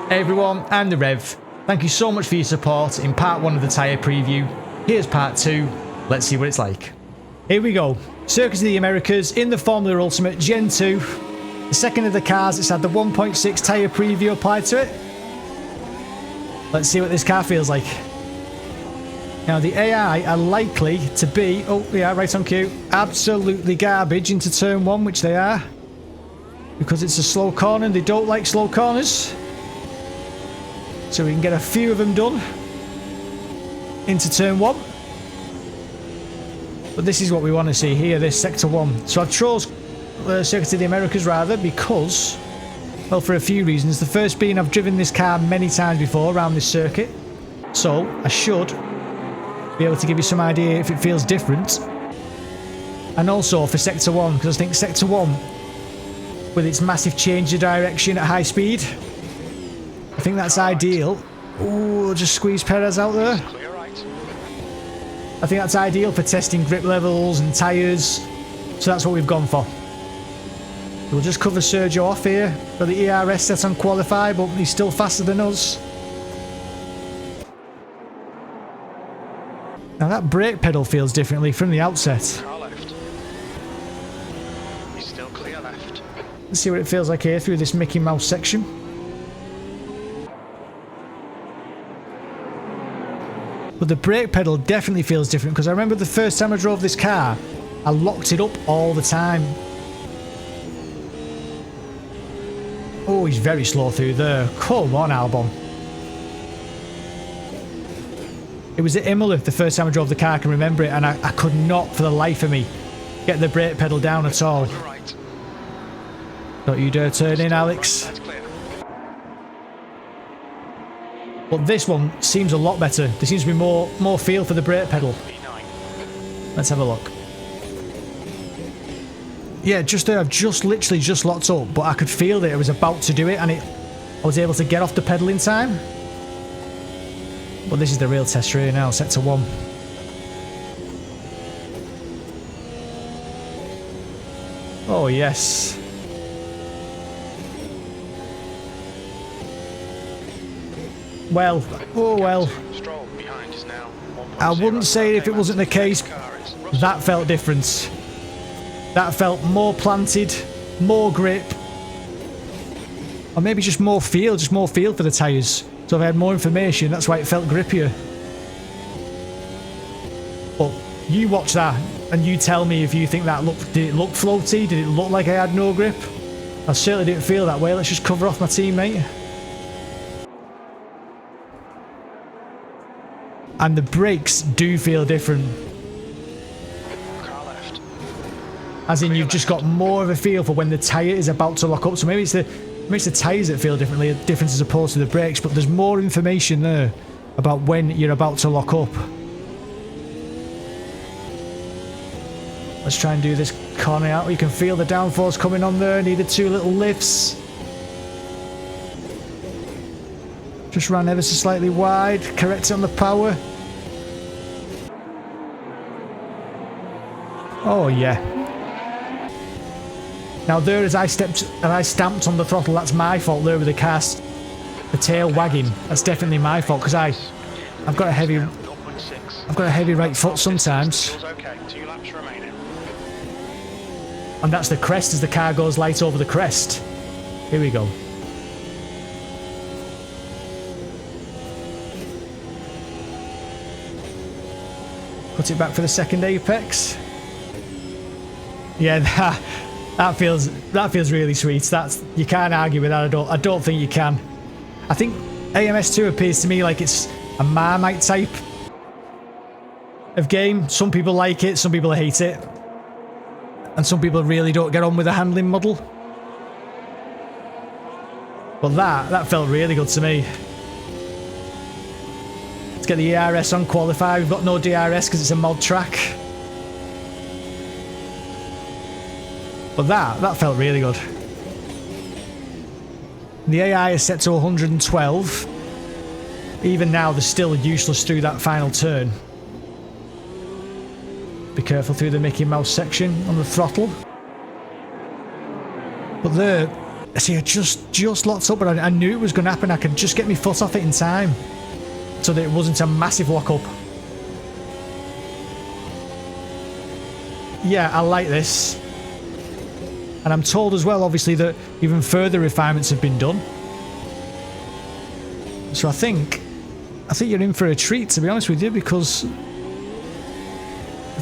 Hey everyone, I'm the Rev. Thank you so much for your support in part 1 of the tyre preview. Here's part 2. Let's see what it's like. Here we go. Circuit of the Americas in the Formula Ultimate Gen 2. The second of the cars that's had the 1.6 tyre preview applied to it. Let's see what this car feels like. Now the AI are likely to be, oh yeah, right on cue, absolutely garbage into turn 1, which they are. Because it's a slow corner and they don't like slow corners. So we can get a few of them done into turn 1. But this is what we want to see here, this Sector 1. So I've chose Circuit of the Americas rather because, well, for a few reasons. The first being I've driven this car many times before around this circuit. So I should be able to give you some idea if it feels different. And also for Sector 1, because I think Sector 1, with its massive change of direction at high speed, I think that's ideal. Ooh, just squeeze Perez out there. I think that's ideal for testing grip levels and tyres. So that's what we've gone for. We'll just cover Sergio off here for the ERS set on qualify, but he's still faster than us. Now that brake pedal feels differently from the outset. He's still clear left. Let's see what it feels like here through this Mickey Mouse section. But the brake pedal definitely feels different because I remember the first time I drove this car, I locked it up all the time. Oh, he's very slow through there. Come on, Albon. It was at Imola the first time I drove the car, I can remember it, and I could not for the life of me get the brake pedal down at all. Don't you dare turn in, Alex. But this one seems a lot better. There seems to be more feel for the brake pedal. Let's have a look. Yeah, just there, I've literally just locked up, but I could feel that it was about to do it, and I was able to get off the pedal in time. But this is the real test here now, Sector 1. Oh yes. Well, oh well. I wouldn't say it if it wasn't the case. That felt different. That felt more planted, more grip. Or maybe just more feel for the tyres. So if I had more information, that's why it felt grippier. But you watch that and you tell me if you think that did it look floaty? Did it look like I had no grip? I certainly didn't feel that way. Let's just cover off my teammate. And the brakes do feel different. As in, you've just got more of a feel for when the tyre is about to lock up. So maybe it's the tyres that feel different as opposed to the brakes, but there's more information there about when you're about to lock up. Let's try and do this corner out. You can feel the downforce coming on there. Needed 2 little lifts. Just ran ever so slightly wide. Correct it on the power. Oh yeah. Now there, as I stamped on the throttle, that's my fault there with the tail wagging. That's definitely my fault because I've got a heavy right foot sometimes. And that's the crest as the car goes light over the crest. Here we go. Put it back for the second apex. Yeah, that feels really sweet. You can't argue with that. I don't think you can. I think AMS2 appears to me like it's a Marmite type of game. Some people like it, some people hate it, and some people really don't get on with the handling model. But that felt really good to me. Let's get the ERS on qualify. We've got no DRS because it's a mod track. But that felt really good. The AI is set to 112. Even now, they're still useless through that final turn. Be careful through the Mickey Mouse section on the throttle. But there, See, I just locked up, but I knew it was going to happen. I could just get my foot off it in time so that it wasn't a massive lock-up. Yeah, I like this. And I'm told as well, obviously, that even further refinements have been done. So I think you're in for a treat, to be honest with you, because it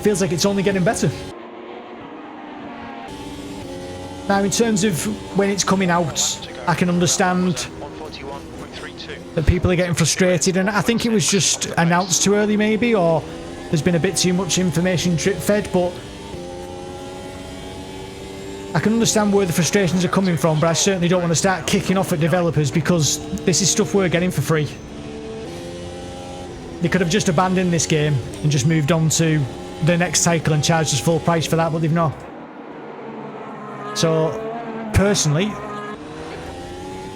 feels like it's only getting better. Now, in terms of when it's coming out, I can understand that people are getting frustrated, and I think it was just announced too early maybe, or there's been a bit too much information drip-fed, but I can understand where the frustrations are coming from, but I certainly don't want to start kicking off at developers because this is stuff we're getting for free. They could have just abandoned this game and just moved on to the next cycle and charged us full price for that, but they've not. So, personally,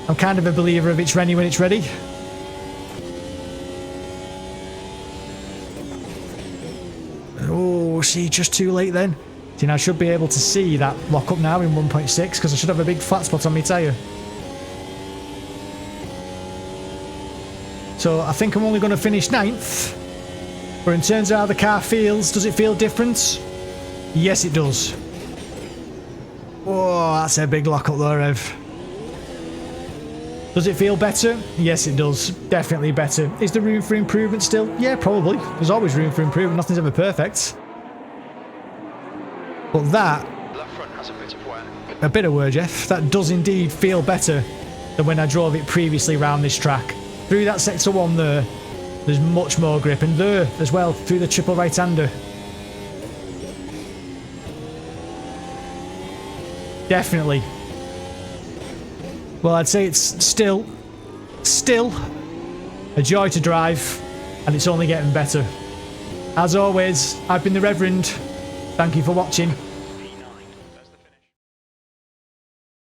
I'm kind of a believer of it's ready when it's ready. Oh, see, just too late then. See, now I should be able to see that lock up now in 1.6 because I should have a big flat spot on my tyre. So I think I'm only going to finish 9th. But in terms of how the car feels, does it feel different? Yes, it does. Whoa, that's a big lock up there, Ev. Does it feel better? Yes, it does. Definitely better. Is there room for improvement still? Yeah, probably. There's always room for improvement. Nothing's ever perfect. But that, left front has a bit of wear, Jeff, that does indeed feel better than when I drove it previously around this track. Through that sector 1 there, there's much more grip, and there as well, through the triple right-hander. Definitely. Well, I'd say it's still a joy to drive, and it's only getting better. As always, I've been the Reverend. Thank you for watching.